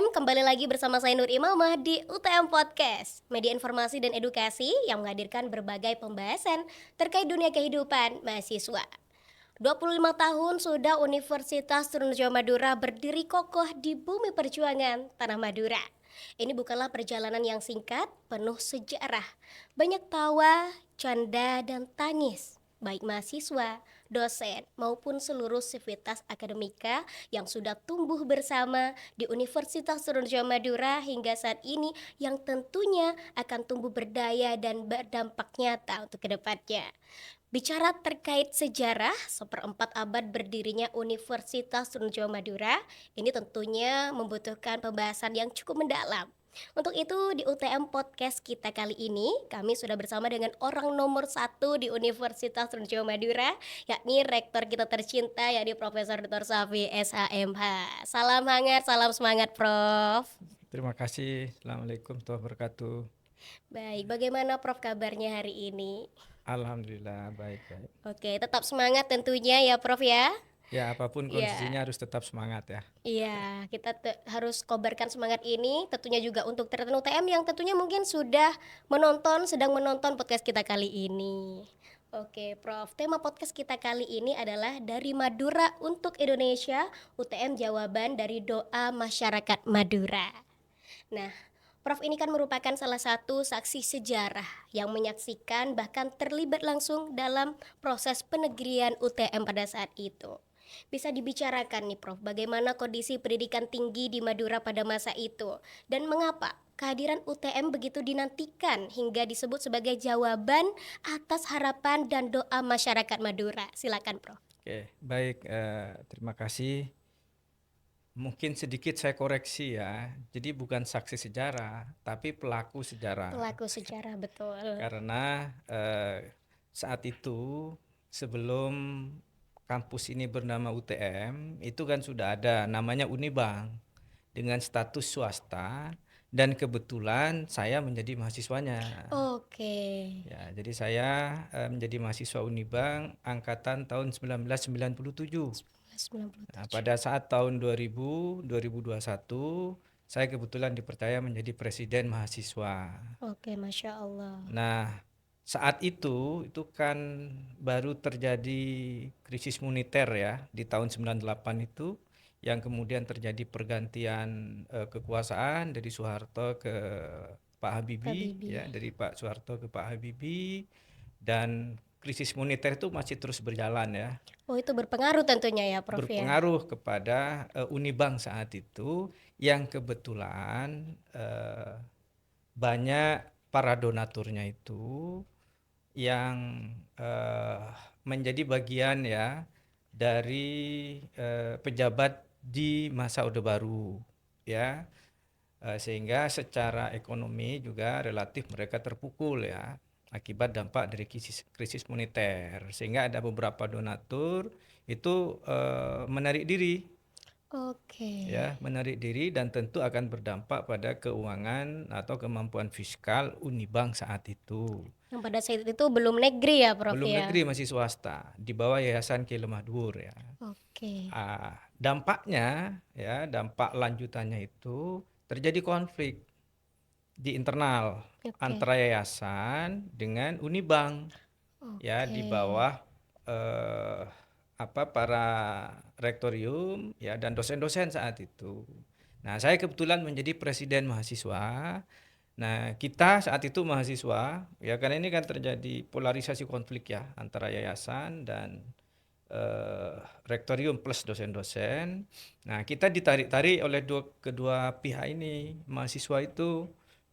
UTM, kembali lagi bersama saya Nur Imamah di UTM Podcast, media informasi dan edukasi yang menghadirkan berbagai pembahasan terkait dunia kehidupan mahasiswa. 25 tahun sudah Universitas Trunojoyo Madura berdiri kokoh di bumi perjuangan Tanah Madura. Ini bukanlah perjalanan yang singkat, penuh sejarah. Banyak tawa, canda, dan tangis. Baik mahasiswa, dosen, maupun seluruh sivitas akademika yang sudah tumbuh bersama di Universitas Trunojoyo Madura hingga saat ini yang tentunya akan tumbuh berdaya dan berdampak nyata untuk kedepannya. Bicara terkait sejarah seperempat abad berdirinya Universitas Trunojoyo Madura, ini tentunya membutuhkan pembahasan yang cukup mendalam. Untuk itu di UTM Podcast kita kali ini, kami sudah bersama dengan orang nomor satu di Universitas Trunojoyo Madura, yakni rektor kita tercinta, yakni Profesor Dr. Safi SHMH. Salam hangat, salam semangat Prof. Terima kasih. Assalamualaikum warahmatullahi wabarakatuh. Baik, bagaimana Prof kabarnya hari ini? Alhamdulillah baik-baik. Oke, tetap semangat tentunya ya Prof ya. Ya apapun Ya, kondisinya harus tetap semangat ya. iya, kita harus kobarkan semangat ini tentunya juga untuk teman-teman UTM yang tentunya mungkin sudah menonton, sedang menonton podcast kita kali ini. Oke, Prof. Tema podcast kita kali ini adalah dari Madura untuk Indonesia, UTM jawaban dari doa masyarakat Madura. Nah, Prof ini kan merupakan salah satu saksi sejarah yang menyaksikan bahkan terlibat langsung dalam proses penegrian UTM pada saat itu. Bisa dibicarakan nih Prof, bagaimana kondisi pendidikan tinggi di Madura pada masa itu dan mengapa kehadiran UTM begitu dinantikan hingga disebut sebagai jawaban atas harapan dan doa masyarakat Madura. Silakan Prof. Oke, baik. Terima kasih. Mungkin sedikit saya koreksi ya. Jadi bukan saksi sejarah, tapi pelaku sejarah. Pelaku sejarah betul. Karena saat itu sebelum kampus ini bernama UTM, itu kan sudah ada namanya Unibang dengan status swasta dan kebetulan saya menjadi mahasiswanya. Oke. Ya, jadi saya menjadi mahasiswa Unibang angkatan tahun 1997. Nah, 1997. pada saat tahun 2021, saya kebetulan dipercaya menjadi presiden mahasiswa. Oke, Masya Allah. Nah, saat itu kan baru terjadi krisis moneter ya di tahun 98 itu, yang kemudian terjadi pergantian kekuasaan dari Soeharto ke Pak Habibie, Habibie. ya dari Pak Soeharto ke Pak Habibie, dan krisis moneter itu masih terus berjalan ya, Oh, itu berpengaruh tentunya ya, Prof ya. berpengaruh kepada Unibang saat itu, yang kebetulan banyak para donaturnya itu yang menjadi bagian ya dari pejabat di masa Orde Baru ya. Sehingga secara ekonomi juga relatif mereka terpukul ya akibat dampak dari krisis moneter, sehingga ada beberapa donatur itu menarik diri Oke. ya, menarik diri, dan tentu akan berdampak pada keuangan atau kemampuan fiskal Unibang saat itu. Yang pada saat itu belum negeri ya, Prof Belum ya. negeri, masih swasta di bawah Yayasan Ki Lemah Dhuwur ya. Oke. Dampaknya ya, dampak lanjutannya itu terjadi konflik di internal Oke. antara yayasan dengan Unibang ya, di Oke. bawah eh, para rektorium ya dan dosen-dosen saat itu. Nah, saya kebetulan menjadi presiden mahasiswa. Nah, kita saat itu mahasiswa ya, karena ini kan terjadi polarisasi konflik ya antara yayasan dan rektorium plus dosen-dosen. Nah, kita ditarik-tarik oleh kedua pihak ini. Mahasiswa itu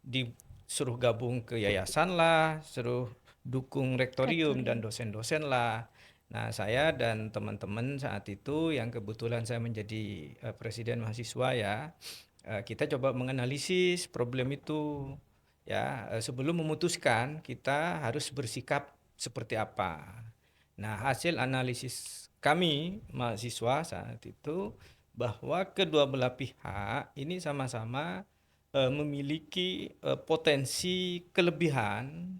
disuruh gabung ke yayasan lah, suruh dukung rektorium dan Rektorium. dosen-dosen lah. Nah, saya dan teman-teman saat itu yang kebetulan saya menjadi presiden mahasiswa ya, kita coba menganalisis problem itu ya, sebelum memutuskan kita harus bersikap seperti apa. Nah, hasil analisis kami mahasiswa saat itu bahwa kedua belah pihak ini sama-sama memiliki potensi kelebihan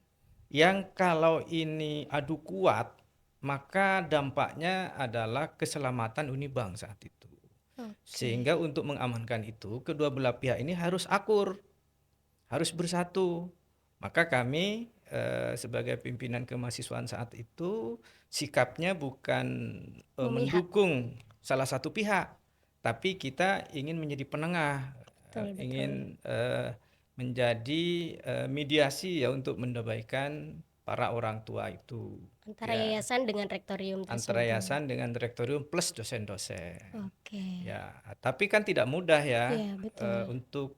yang kalau ini adu kuat, maka dampaknya adalah keselamatan Unibang saat itu. Oke. Sehingga untuk mengamankan itu, kedua belah pihak ini harus akur, harus bersatu. Maka kami sebagai pimpinan kemahasiswaan saat itu sikapnya bukan Memihak. mendukung salah satu pihak, tapi kita ingin menjadi penengah, Betul, betul. ingin menjadi mediasi ya untuk mendamaikan para orang tua itu. Antara Ya, yayasan dengan rektorium antara tersebut. yayasan dengan direktorium plus dosen-dosen. Oke. Ya, tapi kan tidak mudah ya Iya, betul. untuk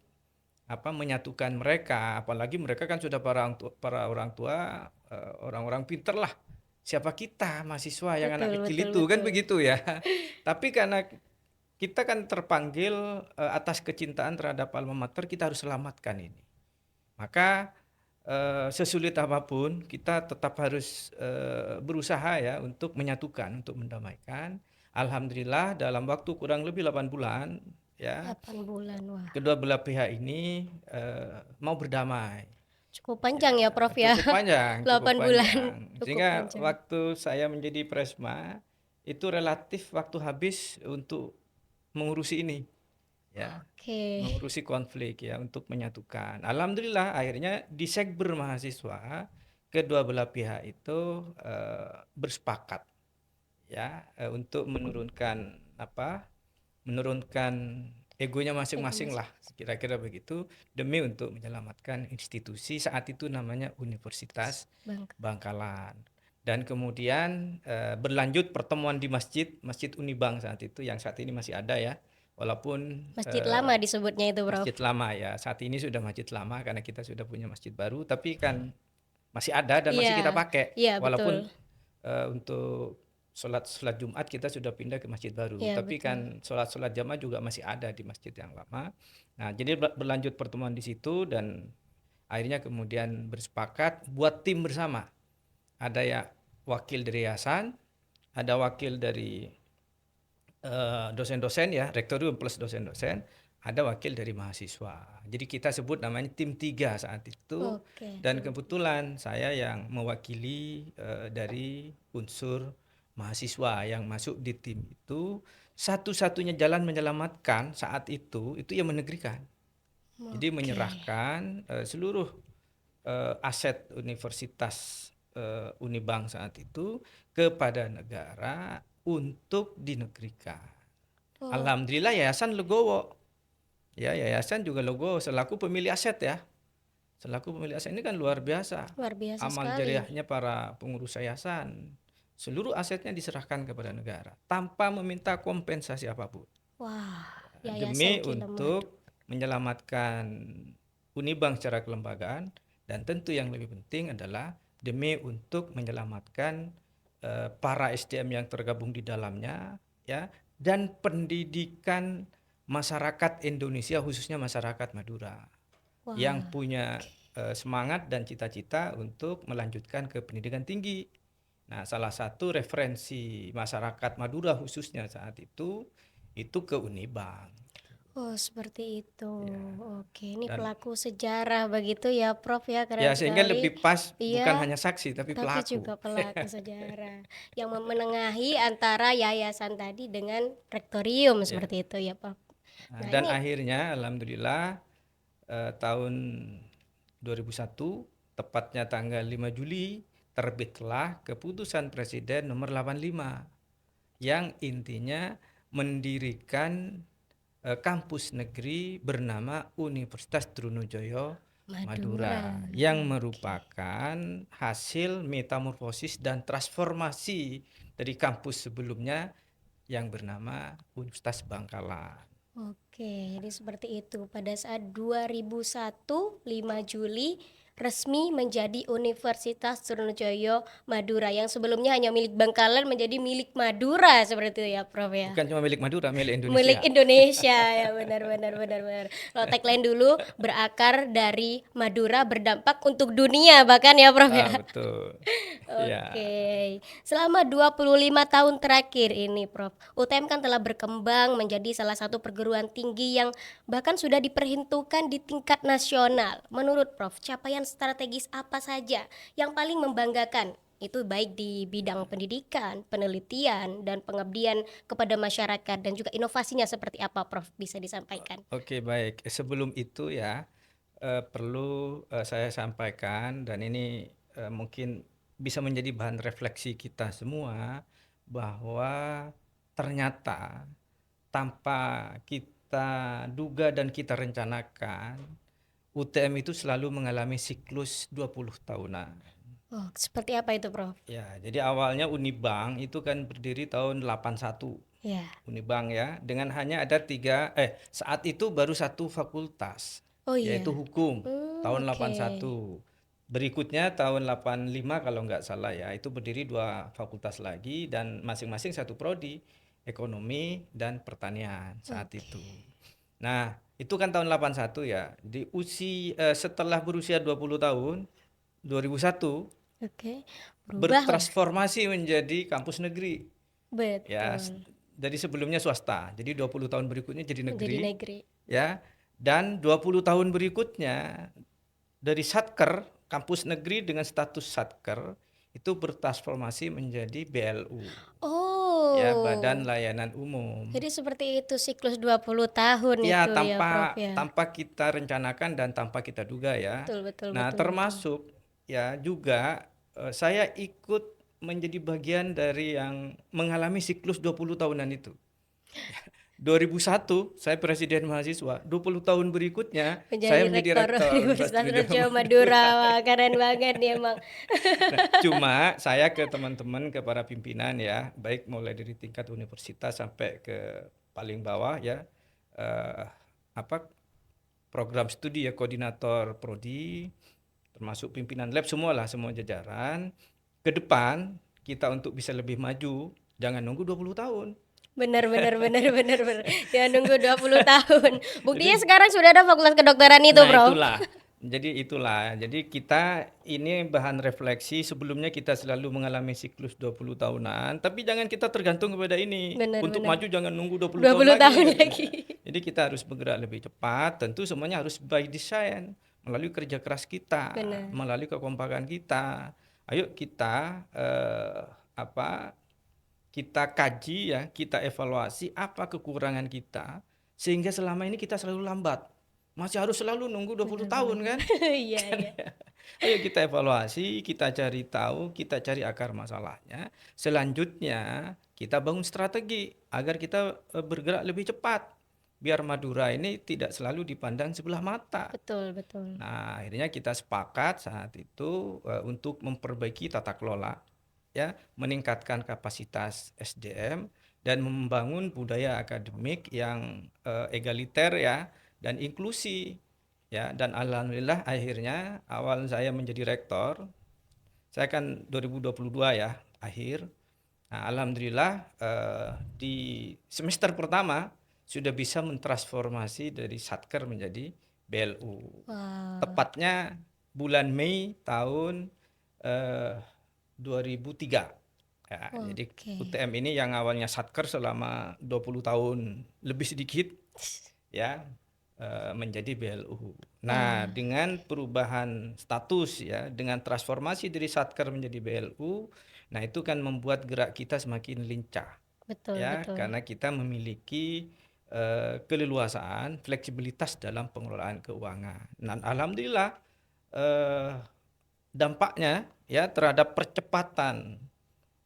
menyatukan mereka, apalagi mereka kan sudah para orang tua, orang-orang pinter lah. Siapa kita mahasiswa yang anak Betul, kecil betul, itu kan betul. begitu ya. Tapi karena kita kan terpanggil atas kecintaan terhadap alma mater, kita harus selamatkan ini. Maka sesulit apapun kita tetap harus berusaha ya untuk menyatukan, untuk mendamaikan. Alhamdulillah dalam waktu kurang lebih 8 bulan ya 8 bulan, wah. kedua belah pihak ini mau berdamai. Cukup panjang ya, Prof ya. Cukup panjang, 8 bulan. Cukup Sehingga panjang. waktu saya menjadi Presma itu relatif waktu habis untuk mengurusi ini. Ya, Oke. mengurusi konflik ya untuk menyatukan. Alhamdulillah akhirnya di Sekber mahasiswa kedua belah pihak itu bersepakat ya untuk menurunkan egonya masing-masing lah, kira-kira begitu, demi untuk menyelamatkan institusi saat itu namanya Universitas Bangkalan. Dan kemudian berlanjut pertemuan di Masjid Unibang saat itu, yang saat ini masih ada ya, walaupun Masjid lama disebutnya itu, Prof. masjid lama ya, saat ini sudah masjid lama karena kita sudah punya masjid baru, tapi kan masih ada dan masih kita pakai, Iya, walaupun betul. untuk sholat Jumat kita sudah pindah ke masjid baru, Iya, tapi betul. kan sholat jamaah juga masih ada di masjid yang lama. Nah, jadi berlanjut pertemuan di situ dan akhirnya kemudian bersepakat buat tim bersama. Ada ya wakil dari yayasan, ada wakil dari dosen-dosen ya, rektorium plus dosen-dosen, ada wakil dari mahasiswa. Jadi kita sebut namanya tim 3 saat itu. Oke. Dan kebetulan saya yang mewakili dari unsur mahasiswa yang masuk di tim itu. Satu-satunya jalan menyelamatkan saat itu yang menegrikan. Jadi menyerahkan seluruh aset Universitas Unibang saat itu kepada negara untuk dinegrikan. Alhamdulillah yayasan legowo. Ya, yayasan juga legowo selaku pemilik aset ya. Selaku pemilik aset ini kan luar biasa. Luar biasa Amal sekali. jariahnya para pengurus yayasan. Seluruh asetnya diserahkan kepada negara tanpa meminta kompensasi apapun. Wah, Demi Yayasan Kilemadu. untuk menyelamatkan Unibang secara kelembagaan, dan tentu yang lebih penting adalah demi untuk menyelamatkan para SDM yang tergabung di dalamnya ya, dan pendidikan masyarakat Indonesia khususnya masyarakat Madura. Wah, yang punya semangat dan cita-cita untuk melanjutkan ke pendidikan tinggi. Nah, salah satu referensi masyarakat Madura khususnya saat itu ke Unibang. oh seperti itu. Ya. Oke, ini Dan pelaku sejarah begitu ya, Prof ya, ya keren sehingga sekali. lebih pas bukan Iya, hanya saksi tapi tapi pelaku. juga pelaku sejarah yang menengahi antara yayasan tadi dengan rektorium seperti itu ya, Prof. Nah, Nah, dan ini akhirnya alhamdulillah tahun 2001 tepatnya tanggal 5 Juli terbitlah keputusan Presiden nomor 85 yang intinya mendirikan kampus negeri bernama Universitas Trunojoyo Madura yang merupakan hasil metamorfosis dan transformasi dari kampus sebelumnya yang bernama Universitas Bangkalan. Oke, jadi seperti itu. Pada saat 2001, 5 Juli, resmi menjadi Universitas Trunojoyo Madura yang sebelumnya hanya milik Bangkalan menjadi milik Madura seperti itu ya, Prof ya. Bukan cuma milik Madura, milik Indonesia. Milik Indonesia ya, benar. Kalau tagline dulu, berakar dari Madura berdampak untuk dunia bahkan ya, Prof ya. Betul. Oke. Selama 25 tahun terakhir ini, Prof, UTM kan telah berkembang menjadi salah satu perguruan tinggi yang bahkan sudah diperhitungkan di tingkat nasional. Menurut Prof, capaian strategis apa saja yang paling membanggakan Itu baik di bidang pendidikan, penelitian, dan pengabdian kepada masyarakat dan juga inovasinya seperti apa Prof? Bisa disampaikan? Oke, baik. Sebelum itu ya, perlu saya sampaikan dan ini mungkin bisa menjadi bahan refleksi kita semua bahwa ternyata tanpa kita duga dan kita rencanakan, UTM itu selalu mengalami siklus 20 tahunan. Oh, seperti apa itu Prof? Ya, jadi awalnya Unibank itu kan berdiri tahun 81. Ya. Unibank ya, dengan hanya ada saat itu baru satu fakultas, Oh yaitu iya. hukum, tahun Oke. 81. Berikutnya tahun 85 kalau nggak salah ya, itu berdiri dua fakultas lagi dan masing-masing satu prodi, ekonomi dan pertanian saat Oke. itu. Nah, itu kan tahun 81 ya. Setelah berusia 20 tahun, 2001 Oke. Berubahlah. bertransformasi menjadi kampus negeri. Ya, Betul. dari sebelumnya swasta. Jadi 20 tahun berikutnya jadi Menjadi negeri, negeri. ya. Dan 20 tahun berikutnya dari Satker, kampus negeri dengan status Satker itu bertransformasi menjadi BLU, ya, Badan Oh. Layanan Umum. Jadi seperti itu siklus 20 tahun Ya, itu ya Prof tanpa ya? tanpa kita rencanakan dan tanpa kita duga ya. Betul betul Nah, betul betul. termasuk ya juga saya ikut menjadi bagian dari yang mengalami siklus 20 tahunan itu. 2001 saya presiden mahasiswa, 20 tahun berikutnya Menjadi saya menjadi rektor rektor Universitas Universitas Trijaya Trijaya Madura. Madura. Wah, keren banget nih emang. Nah, cuma saya ke teman-teman, ke para pimpinan ya, baik mulai dari tingkat universitas sampai ke paling bawah ya, eh, apa program studi ya, koordinator prodi, termasuk pimpinan lab semualah, semua jajaran. Ke depan kita untuk bisa lebih maju, jangan nunggu 20 tahun. Benar benar benar benar benar. Jangan nunggu 20 tahun. Buktinya Jadi sekarang sudah ada fakultas kedokteran itu, Nah, Prof. itulah. Jadi kita ini bahan refleksi, sebelumnya kita selalu mengalami siklus 20 tahunan, tapi jangan kita tergantung kepada ini. Benar Untuk benar. maju jangan nunggu 20 tahun 20 lagi tahun katanya. lagi. Jadi kita harus bergerak lebih cepat, tentu semuanya harus by design, melalui kerja keras kita, Benar. melalui kekompakan kita. Ayo kita kita kaji ya, kita evaluasi apa kekurangan kita sehingga selama ini kita selalu lambat. Masih harus selalu nunggu 20 Benar benar tahun benar. kan? Iya Kan iya. ya. Ayo kita evaluasi, kita cari tahu, kita cari akar masalahnya. Selanjutnya kita bangun strategi agar kita bergerak lebih cepat. Biar Madura ini tidak selalu dipandang sebelah mata. Betul betul. Nah, akhirnya kita sepakat saat itu untuk memperbaiki tata kelola, ya, meningkatkan kapasitas SDM dan membangun budaya akademik yang egaliter ya dan inklusi, ya. Dan alhamdulillah akhirnya awal saya menjadi rektor, saya kan 2022 ya akhir. Nah, alhamdulillah di semester pertama sudah bisa mentransformasi dari Satker menjadi BLU. Wow. Tepatnya bulan Mei tahun eh, 2003. Ya, jadi Oke. UTM ini yang awalnya Satker selama 20 tahun lebih sedikit ya menjadi BLU. Nah, Wah, dengan perubahan status ya, dengan transformasi dari Satker menjadi BLU, nah itu kan membuat gerak kita semakin lincah betul ya, betul. karena kita memiliki keleluasaan, fleksibilitas dalam pengelolaan keuangan. Dan alhamdulillah eh, dampaknya ya terhadap percepatan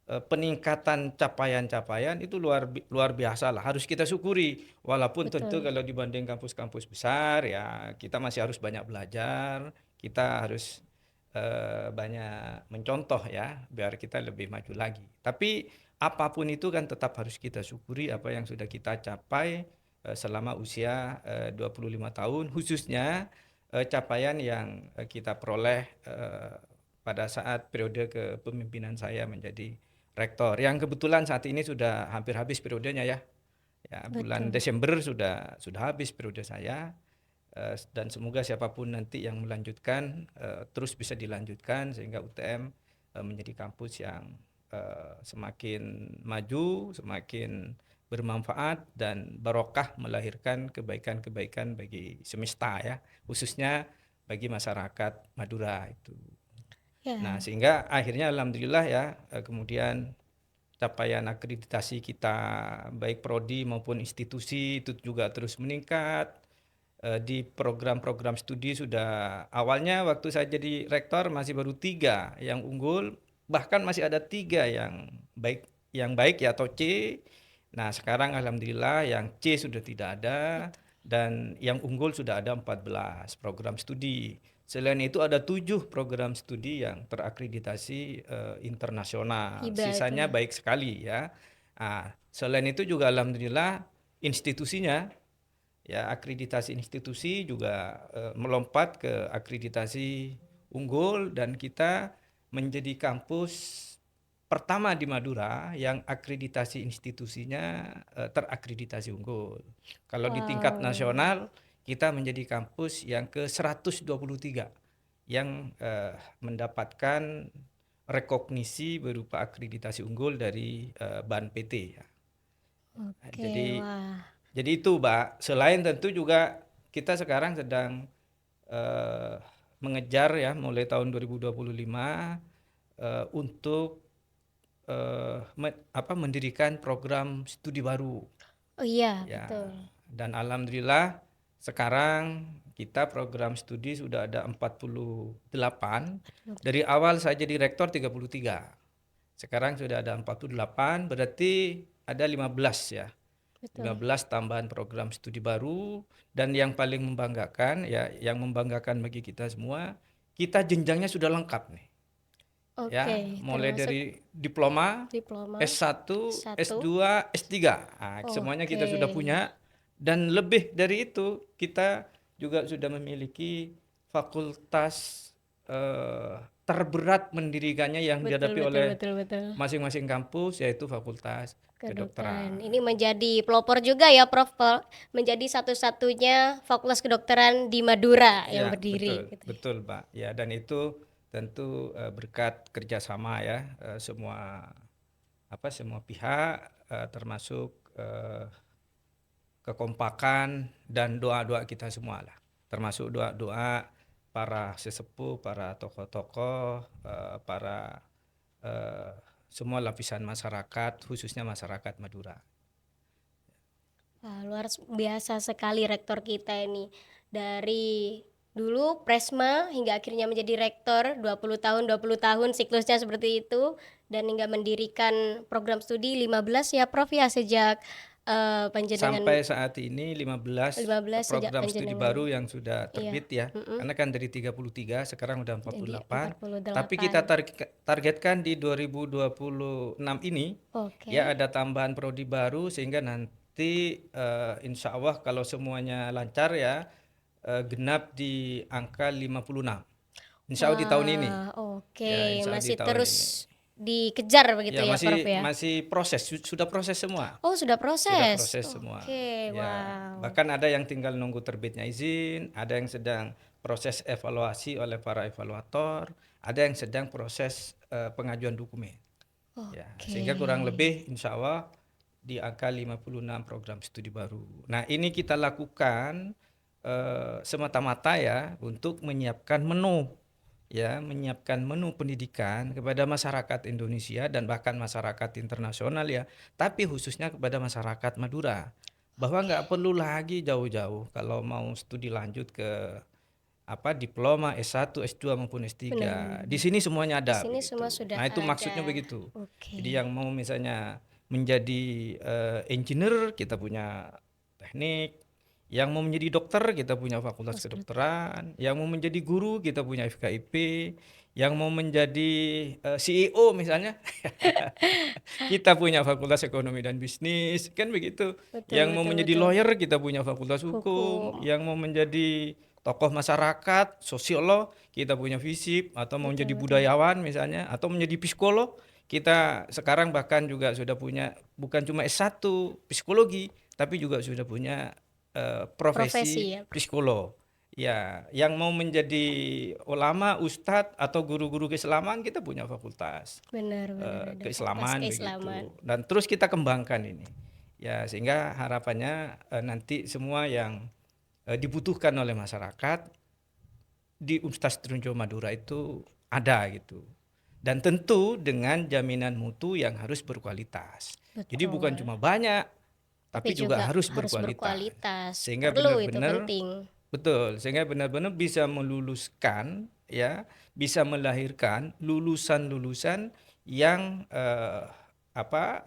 peningkatan capaian-capaian itu luar biasa lah, harus kita syukuri. Walaupun tentu Betul. kalau dibanding kampus-kampus besar ya kita masih harus banyak belajar, kita harus banyak mencontoh ya biar kita lebih maju lagi. Tapi apapun itu kan tetap harus kita syukuri apa yang sudah kita capai selama usia 25 tahun, khususnya capaian yang kita peroleh pada saat periode kepemimpinan saya menjadi rektor. Yang kebetulan saat ini sudah hampir habis periodenya ya. Ya, bulan Betul. Desember sudah habis periode saya. Dan semoga siapapun nanti yang melanjutkan terus bisa dilanjutkan sehingga UTM menjadi kampus yang semakin maju, semakin bermanfaat dan barokah, melahirkan kebaikan-kebaikan bagi semesta ya, khususnya bagi masyarakat Madura itu. Nah, Ya. sehingga akhirnya alhamdulillah ya, kemudian capaian akreditasi kita baik prodi maupun institusi itu juga terus meningkat. Di program-program studi sudah awalnya waktu saya jadi rektor masih baru 3 yang unggul, bahkan masih ada 3 yang baik ya atau C. Nah, sekarang alhamdulillah yang C sudah tidak ada dan yang unggul sudah ada 14 program studi. Selain itu ada 7 program studi yang terakreditasi internasional. Hibah itu Sisanya ya. baik sekali ya. Nah, selain itu juga alhamdulillah institusinya ya akreditasi institusi juga melompat ke akreditasi unggul dan kita menjadi kampus pertama di Madura yang akreditasi institusinya terakreditasi unggul. Kalau di tingkat Wow. nasional kita menjadi kampus yang ke-123 yang mendapatkan rekognisi berupa akreditasi unggul dari BAN PT ya. Oke, Jadi wah. jadi itu, Mbak. Selain tentu juga kita sekarang sedang eh, mengejar ya mulai tahun 2025 untuk mendirikan program studi baru Oh iya, ya. betul. Dan alhamdulillah sekarang kita program studi sudah ada 48. Dari awal saya jadi rektor 33. Sekarang sudah ada 48, berarti ada 15 ya. Betul. 15 tambahan program studi baru dan yang paling membanggakan ya yang membanggakan bagi kita semua, kita jenjangnya sudah lengkap nih. Oke, Ya, mulai termasuk dari diploma, diploma S1, satu. S2, S3. Nah, semuanya Oke. kita sudah punya dan lebih dari itu kita juga sudah memiliki fakultas terberat mendirikannya yang Betul dihadapi betul oleh betul betul. masing-masing kampus yaitu Fakultas Kedokteran. Kedokteran. Ini menjadi pelopor juga ya Prof. Menjadi satu-satunya fakultas kedokteran di Madura yang Ya, berdiri betul, gitu. betul, Pak. Ya, dan itu tentu berkat kerjasama ya semua pihak termasuk kekompakan dan doa-doa kita semua lah, termasuk doa-doa para sesepuh, para tokoh-tokoh, para eh, semua lapisan masyarakat, khususnya masyarakat Madura. Wah, luar biasa sekali rektor kita ini. Dari dulu Presma hingga akhirnya menjadi rektor 20 tahun, 20 tahun siklusnya seperti itu dan hingga mendirikan program studi 15 ya Prof ya sejak panjenengan Sampai saat ini 15 15 sejak program studi panjenengan. baru yang sudah Iya. terbit ya. Mm-mm. Karena kan dari 33 sekarang udah Jadi 48. Tapi 48. kita targetkan di 2026 ini ya Oke. ada tambahan prodi baru sehingga nanti insya Allah kalau semuanya lancar ya genap di angka 56. Insya Allah di tahun ini. Wah, oke. Ya, insya Allah di Masih tahun terus ini. dikejar begitu Ya ya Prof masih ya? masih proses, sudah proses semua. Oh, sudah Sudah proses. proses semua. Oke, Ya, wow. bahkan ada yang tinggal nunggu terbitnya izin, ada yang sedang proses evaluasi oleh para evaluator, ada yang sedang proses pengajuan dokumen. Ya, Oke. sehingga kurang lebih insya Allah di angka 56 program studi baru. Nah, ini kita lakukan semata-mata ya untuk menyiapkan menu menyiapkan menu pendidikan kepada masyarakat Indonesia dan bahkan masyarakat internasional ya, tapi khususnya kepada masyarakat Madura. Bahwa nggak perlu lagi jauh-jauh kalau mau studi lanjut ke diploma S1, S2 maupun Benar S3. benar Di benar. sini semuanya Di ada sini semua begitu. sudah Nah, itu maksudnya ada. begitu. Jadi Oke. yang mau misalnya menjadi engineer, kita punya teknik. Yang mau menjadi dokter, kita punya fakultas Kelas kedokteran. kedokteran. Yang mau menjadi guru, kita punya FKIP. Yang mau menjadi CEO misalnya, kita punya fakultas ekonomi dan bisnis, kan begitu. Betul Yang mau betul menjadi betul. lawyer, kita punya fakultas hukum. Hukum. Yang mau menjadi tokoh masyarakat, sosiolog, kita punya FISIP. Atau mau Betul menjadi betul. budayawan misalnya, atau menjadi psikolog, kita sekarang bahkan juga sudah punya bukan cuma S1 psikologi, tapi juga sudah punya profesi Profesi ya. psikolog. Ya, yang mau menjadi ulama, ustadz atau guru-guru keislaman kita punya fakultas Benar benar ada fakultas keislaman keislaman. begitu. Dan terus kita kembangkan ini. Ya, sehingga harapannya nanti semua yang dibutuhkan oleh masyarakat di Universitas Trunjo Madura itu ada gitu. Dan tentu dengan jaminan mutu yang harus berkualitas. Jadi bukan Betul. cuma banyak, Tapi tapi juga juga harus harus berkualitas. berkualitas. Sehingga Perlu itu benar-benar penting. betul, sehingga benar-benar bisa meluluskan ya, bisa melahirkan lulusan-lulusan yang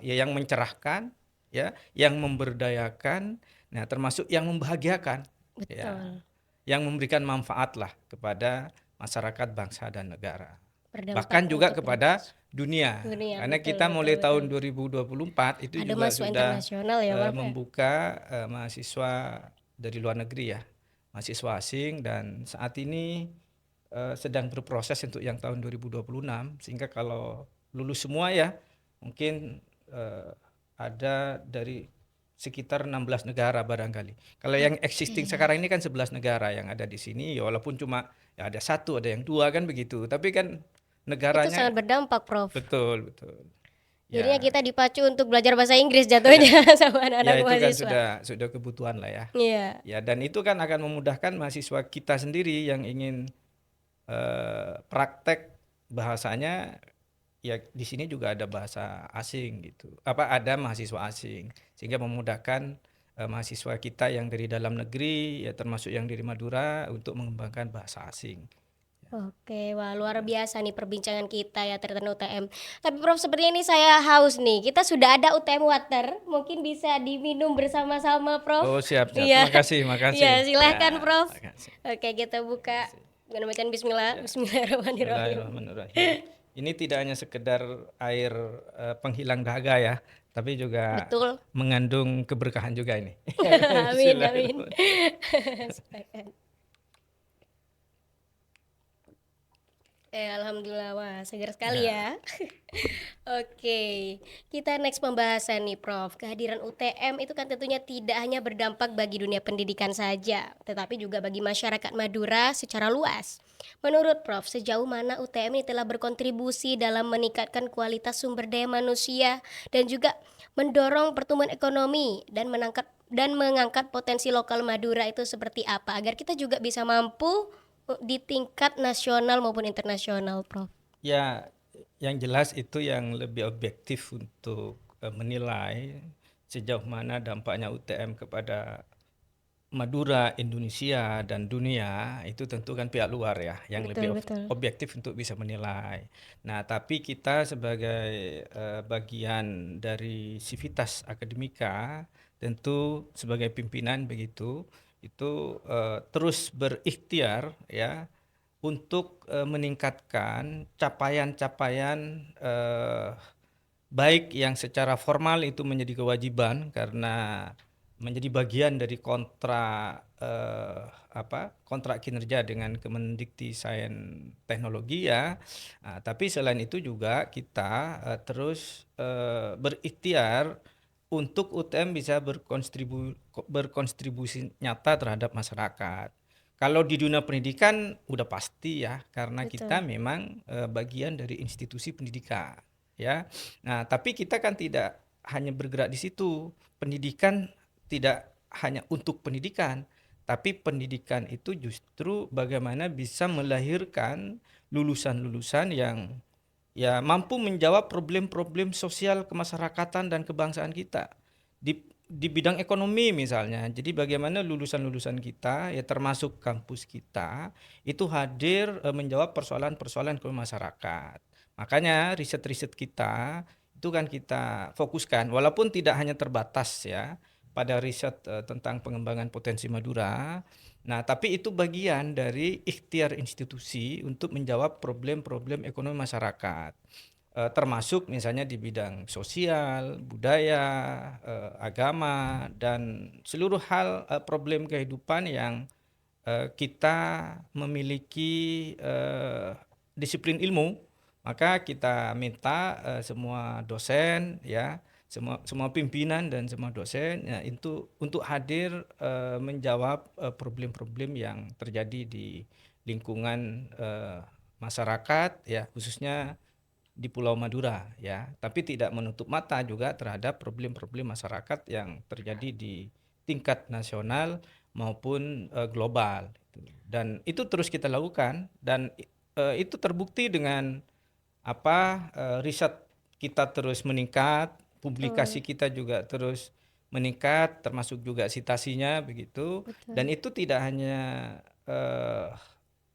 yang mencerahkan ya, yang memberdayakan, nah termasuk yang membahagiakan ya, Betul. yang memberikan manfaat lah kepada masyarakat bangsa dan negara. Berdampak Bahkan juga untuk kepada dunia. dunia. Karena Betul, kita betul, mulai betul. tahun 2024 itu Ada juga mahasiswa sudah internasional ya, Prof ya? membuka mahasiswa dari luar negeri ya, mahasiswa asing, dan saat ini sedang berproses untuk yang tahun 2026, sehingga kalau lulus semua ya mungkin ada dari sekitar 16 negara barangkali. Kalau yang existing Oke. sekarang ini kan 11 negara yang ada di sini, ya walaupun cuma ya ada satu, ada yang dua kan begitu. Tapi kan Itu sangat negaranya berdampak, Prof. betul, betul. Jadinya Ya, kita dipacu untuk belajar bahasa Inggris jatuhnya sama ya anak-anak itu kan mahasiswa. sudah kebutuhan lah ya. Iya, Ya, dan itu kan akan memudahkan mahasiswa kita sendiri yang ingin praktek bahasanya, ya di sini juga ada bahasa asing gitu. Ada mahasiswa asing, sehingga memudahkan mahasiswa kita yang dari dalam negeri ya, termasuk yang dari Madura, untuk mengembangkan bahasa asing. oke. Wah, luar biasa nih perbincangan kita ya tentang UTM. Tapi Prof, sepertinya ini saya haus nih. Kita sudah ada UTM water, mungkin bisa diminum bersama-sama, Prof. Oh, siap, siap. Iya, Makasih, makasih. iya, silahkan, Ya, Prof. makasih. Oke, kita buka. Makasih. Menamakan Bismillah. Ya, Bismillahirrahmanirrahim. Bismillahirrahmanirrahim. Ini tidak hanya sekedar air penghilang dahaga ya, tapi juga Betul. mengandung keberkahan juga ini. Amin, amin. Bismillahirrahmanirrahim. Sepakat. Alhamdulillah, wah segar sekali Ya. ya. Oke, kita next pembahasan nih Prof. Kehadiran UTM itu kan tentunya tidak hanya berdampak bagi dunia pendidikan saja, tetapi juga bagi masyarakat Madura secara luas. Menurut Prof, sejauh mana UTM ini telah berkontribusi dalam meningkatkan kualitas sumber daya manusia dan juga mendorong pertumbuhan ekonomi dan mengangkat potensi lokal Madura itu seperti apa agar kita juga bisa mampu di tingkat nasional maupun internasional, Prof? Ya, yang jelas itu yang lebih objektif untuk menilai sejauh mana dampaknya UTM kepada Madura, Indonesia, dan dunia, itu tentu kan pihak luar ya, yang Betul, lebih betul. objektif untuk bisa menilai. Nah, tapi kita sebagai bagian dari sivitas akademika, tentu sebagai pimpinan begitu, itu terus berikhtiar ya untuk meningkatkan capaian-capaian baik yang secara formal itu menjadi kewajiban karena menjadi bagian dari kontrak kinerja dengan Kemendikti Teknologi ya. Nah, tapi selain itu juga kita terus berikhtiar untuk UTM bisa berkontribusi nyata terhadap masyarakat. Kalau di dunia pendidikan udah pasti ya, karena kita Betul. memang bagian dari institusi pendidikan ya. Nah, tapi kita kan tidak hanya bergerak di situ. Pendidikan tidak hanya untuk pendidikan, tapi pendidikan itu justru bagaimana bisa melahirkan lulusan-lulusan yang ya mampu menjawab problem-problem sosial kemasyarakatan dan kebangsaan kita di bidang ekonomi misalnya. Jadi bagaimana lulusan-lulusan kita ya, termasuk kampus kita, itu hadir menjawab persoalan-persoalan ke masyarakat. Makanya riset-riset kita itu kan kita fokuskan, walaupun tidak hanya terbatas ya pada riset tentang pengembangan potensi Madura. Nah, tapi itu bagian dari ikhtiar institusi untuk menjawab problem-problem ekonomi masyarakat, termasuk misalnya di bidang sosial, budaya, agama, dan seluruh hal problem kehidupan yang kita memiliki disiplin ilmu. Maka kita minta semua dosen ya, semua pimpinan dan semua dosen ya, itu untuk hadir menjawab problem-problem yang terjadi di lingkungan masyarakat ya, khususnya di Pulau Madura ya, tapi tidak menutup mata juga terhadap problem-problem masyarakat yang terjadi di tingkat nasional maupun global. Dan itu terus kita lakukan, dan itu terbukti dengan riset kita terus meningkat, publikasi Betul, kita juga terus meningkat, termasuk juga citasinya begitu. Dan betul. itu tidak hanya eh,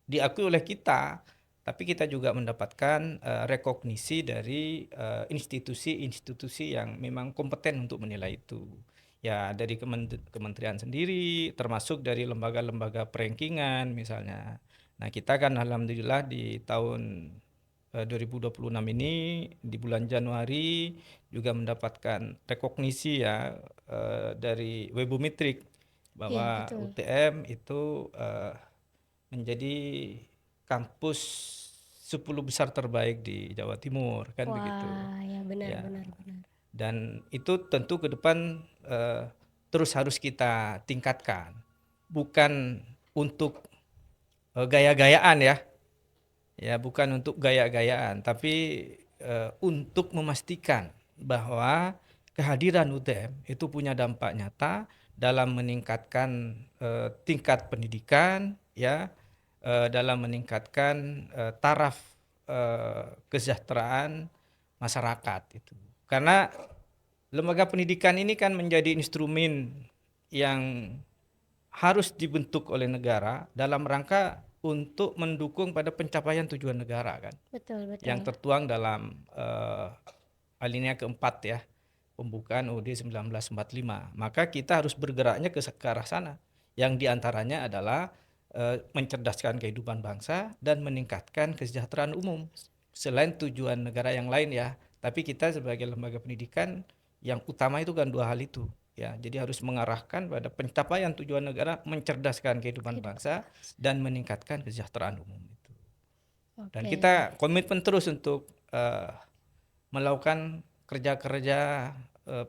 diakui oleh kita, tapi kita juga mendapatkan rekognisi dari institusi-institusi yang memang kompeten untuk menilai itu. Ya, dari kementerian sendiri, termasuk dari lembaga-lembaga perankingan misalnya. Nah, kita kan alhamdulillah di tahun 2026 ini di bulan Januari juga mendapatkan rekognisi ya dari Webometrik Iya, bahwa betul. UTM itu menjadi kampus 10 besar terbaik di Jawa Timur kan begitu. Wah, ya benar Ya. benar benar. Dan itu tentu ke depan terus harus kita tingkatkan. Bukan untuk gaya-gayaan ya. Ya, bukan untuk gaya-gayaan, tapi untuk memastikan bahwa kehadiran UTM itu punya dampak nyata dalam meningkatkan tingkat pendidikan, ya, dalam meningkatkan taraf kesejahteraan masyarakat itu. Karena lembaga pendidikan ini kan menjadi instrumen yang harus dibentuk oleh negara dalam rangka untuk mendukung pada pencapaian tujuan negara kan, Betul yang betul. tertuang dalam alinea keempat ya, pembukaan UUD 1945. Maka kita harus bergeraknya ke arah sana, yang diantaranya adalah mencerdaskan kehidupan bangsa dan meningkatkan kesejahteraan umum. Selain tujuan negara yang lain ya, tapi kita sebagai lembaga pendidikan yang utama itu kan dua hal itu. Ya, jadi harus mengarahkan pada pencapaian tujuan negara, mencerdaskan kehidupan Kehidupan bangsa bangsa. dan meningkatkan kesejahteraan umum itu. Dan Oke. kita komitmen terus untuk melakukan kerja-kerja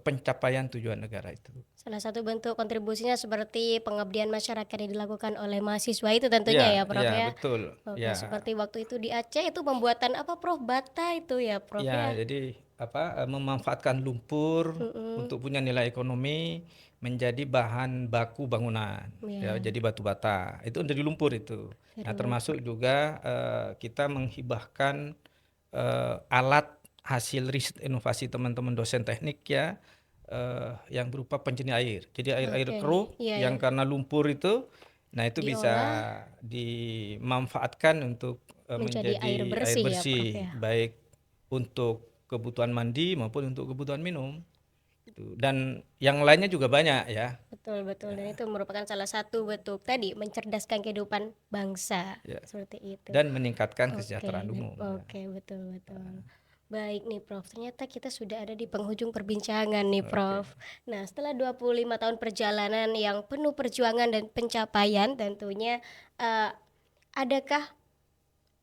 pencapaian tujuan negara itu. Salah satu bentuk kontribusinya seperti pengabdian masyarakat yang dilakukan oleh mahasiswa itu tentunya Ya, ya Prof ya ya. betul. Oke, Ya, seperti waktu itu di Aceh itu pembuatan apa Prof? Bata itu ya Prof ya. ya. Jadi memanfaatkan lumpur Mm-mm. untuk punya nilai ekonomi menjadi bahan baku bangunan. Ya, Ya, jadi batu bata. Itu dari lumpur itu. dari Nah, lumpur. termasuk juga kita menghibahkan alat hasil riset inovasi teman-teman dosen teknik ya, yang berupa penjernih air. Jadi air-air Oke, keruh iya ya. yang karena lumpur itu, nah itu bisa Diolah dimanfaatkan untuk menjadi air menjadi air bersih ya Prof bersih, ya. baik untuk kebutuhan mandi maupun untuk kebutuhan minum. Itu. Dan yang lainnya juga banyak ya. Betul betul, Ya, dan itu merupakan salah satu bentuk tadi mencerdaskan kehidupan bangsa ya. seperti itu. Dan meningkatkan Oke, kesejahteraan umum. Ya. oke, betul betul. Baik nih Prof, ternyata kita sudah ada di penghujung perbincangan nih Oke. Prof. Nah, setelah 25 tahun perjalanan yang penuh perjuangan dan pencapaian tentunya, eh, adakah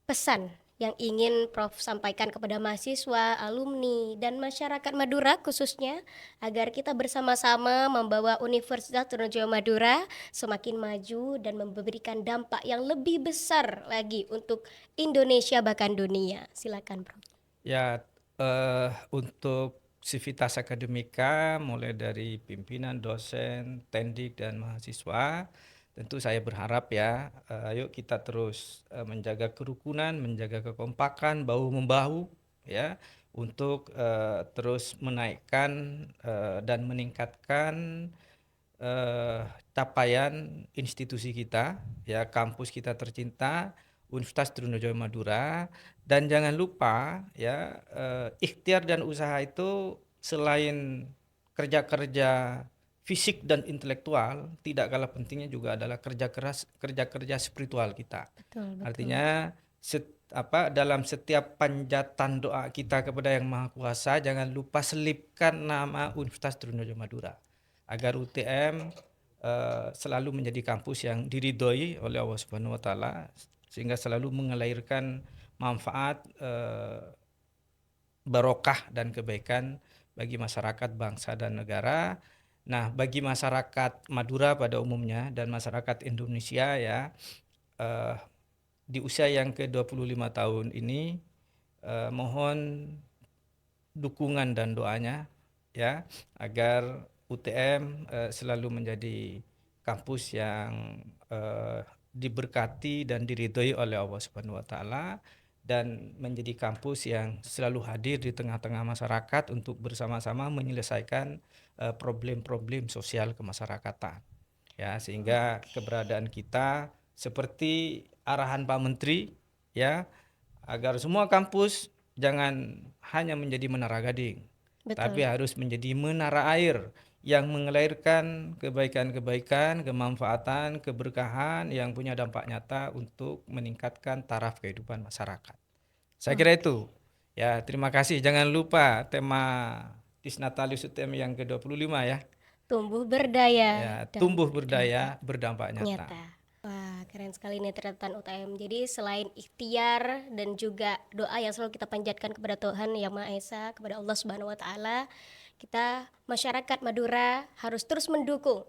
pesan yang ingin Prof sampaikan kepada mahasiswa, alumni, dan masyarakat Madura khususnya agar kita bersama-sama membawa Universitas Trunojoyo Madura semakin maju dan memberikan dampak yang lebih besar lagi untuk Indonesia bahkan dunia. Silakan Prof. Ya, untuk sivitas akademika mulai dari pimpinan, dosen, tendik dan mahasiswa, tentu saya berharap ya, ayo kita terus menjaga kerukunan, menjaga kekompakan, bahu membahu ya, untuk terus menaikkan dan meningkatkan eh, capaian institusi kita, ya kampus kita tercinta, Universitas Trunojoyo Madura, dan jangan lupa ya ikhtiar dan usaha itu selain kerja-kerja fisik dan intelektual, tidak kalah pentingnya juga adalah kerja keras, kerja-kerja spiritual kita. Betul, betul. Artinya dalam setiap panjatan doa kita kepada Yang Maha Kuasa, jangan lupa selipkan nama Universitas Trunojoyo Madura agar UTM selalu menjadi kampus yang diridhoi oleh Allah Subhanahu wa taala, sehingga selalu mengalirkan manfaat, barokah dan kebaikan bagi masyarakat, bangsa dan negara. Nah, bagi masyarakat Madura pada umumnya dan masyarakat Indonesia ya, eh, di usia yang ke-25 tahun ini, mohon dukungan dan doanya ya agar UTM selalu menjadi kampus yang diberkati dan diridhoi oleh Allah Subhanahu wa taala dan menjadi kampus yang selalu hadir di tengah-tengah masyarakat untuk bersama-sama menyelesaikan problem-problem sosial kemasyarakatan. Ya, sehingga keberadaan kita seperti arahan Pak Menteri, ya, agar semua kampus jangan hanya menjadi menara gading, tapi Betul. harus menjadi menara air yang mengalirkan kebaikan-kebaikan, kemanfaatan, keberkahan yang punya dampak nyata untuk meningkatkan taraf kehidupan masyarakat. Saya kira Oke. itu. Ya, terima kasih. Jangan lupa tema Disnatalis UTM yang ke-25 ya. Tumbuh berdaya Ya, dan tumbuh berdampak berdaya, berdampak nyata. nyata. Wah, keren sekali nih catatan UTM. Jadi selain ikhtiar dan juga doa yang selalu kita panjatkan kepada Tuhan Yang Maha Esa, kepada Allah Subhanahu wa taala, kita masyarakat Madura harus terus mendukung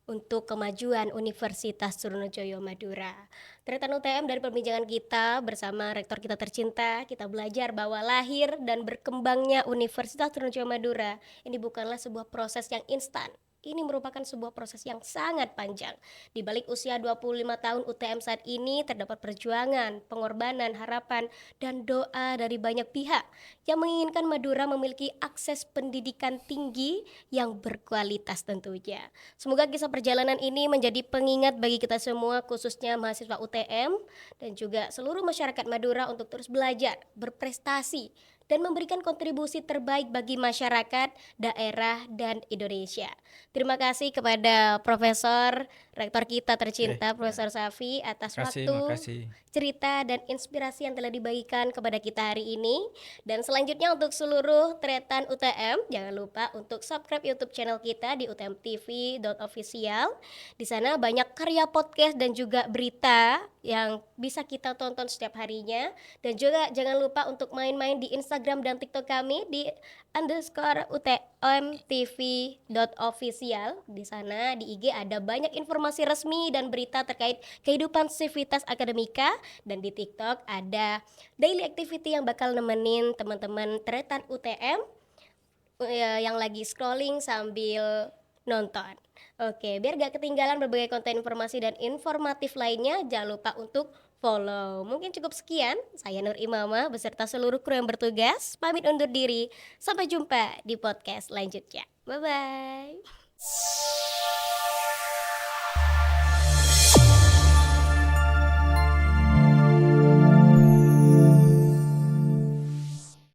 untuk kemajuan Universitas Trunojoyo Madura. Catatan UTM dari perbincangan kita bersama rektor kita tercinta, kita belajar bahwa lahir dan berkembangnya Universitas Trunojoyo Madura ini bukanlah sebuah proses yang instan. Ini merupakan sebuah proses yang sangat panjang. Di balik usia 25 tahun UTM saat ini terdapat perjuangan, pengorbanan, harapan, dan doa dari banyak pihak yang menginginkan Madura memiliki akses pendidikan tinggi yang berkualitas tentunya. Semoga kisah perjalanan ini menjadi pengingat bagi kita semua, khususnya mahasiswa UTM dan juga seluruh masyarakat Madura untuk terus belajar, berprestasi, dan memberikan kontribusi terbaik bagi masyarakat, daerah, dan Indonesia. Terima kasih kepada Profesor Rektor kita Oke, tercinta, ya. Profesor Safi, atas Makasih, waktu, makasih. cerita, dan inspirasi yang telah dibagikan kepada kita hari ini. Dan selanjutnya untuk seluruh tretan UTM, jangan lupa untuk subscribe YouTube channel kita di utmtv.official. Di sana banyak karya podcast dan juga berita yang bisa kita tonton setiap harinya. Dan juga jangan lupa untuk main-main di Instagram dan TikTok kami di _utmtv.official. Di sana di IG ada banyak informasi resmi dan berita terkait kehidupan Civitas Akademika, dan di TikTok ada daily activity yang bakal nemenin teman-teman tretan UTM yang lagi scrolling sambil nonton. Oke, biar gak ketinggalan berbagai konten informasi dan informatif lainnya, jangan lupa untuk follow. Mungkin cukup sekian, saya Nur Imamah beserta seluruh kru yang bertugas, pamit undur diri. Sampai jumpa di podcast selanjutnya. Bye-bye.